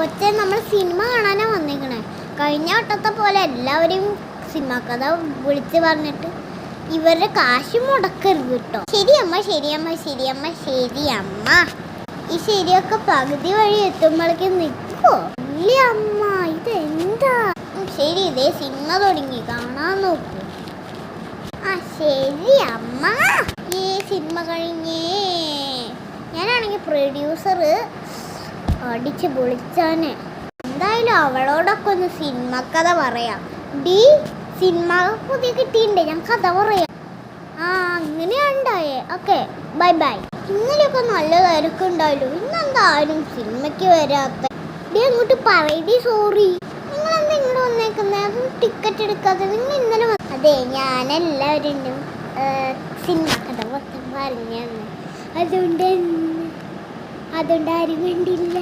കൊച്ചെ നമ്മൾ സിനിമ കാണാനാ വന്നേക്കണേ. കഴിഞ്ഞ വട്ടത്തെ പോലെ എല്ലാവരെയും സിനിമ കഥ വിളിച്ച് പറഞ്ഞിട്ട് ഇവരുടെ കാശ് മുടക്കരുത് കേട്ടോ. ശരിയമ്മ ശരിയമ്മ ശരിയമ്മ ശരിയമ്മ. ഈ ശരിയൊക്കെ പകുതി വഴി എത്തുമ്പോഴേക്കും നിൽക്കുമോ? ഇല്ല അമ്മ, ഇതെന്താ? ശരി, ഇതേ സിനിമ തുടങ്ങി, കാണാൻ നോക്കൂ. ആ ശരി അമ്മ. ഈ സിനിമ കഴിഞ്ഞേ. ഞാനാണെങ്കിൽ പ്രൊഡ്യൂസർ അടിച്ച് പൊളിച്ചാന്. എന്തായാലും അവളോടൊക്കെ ഒന്ന് സിനിമ കഥ പറയാം. സിനിമ പുതിയ കിട്ടിയിട്ടുണ്ട്, ഞാൻ കഥ പറയാം. അങ്ങനെയാണ്ടായേ. Okay, bye bye. ഇന്നലെയൊക്കെ നല്ല തിരക്കുണ്ടായല്ലോ, ഇന്നെന്താ ആരും സിനിമയ്ക്ക് വരാത്ത? അങ്ങോട്ട് പറയടി സോറി. നിങ്ങളെന്താ ഇങ്ങോട്ട് വന്നേക്കുന്നത്? ടിക്കറ്റ് എടുക്കാതെ നിങ്ങൾ ഇന്നലെ അതെ, ഞാനെല്ലാവരും സിനിമ കഥ മൊത്തം പറഞ്ഞു. അതുകൊണ്ട് ആരും കണ്ടില്ല.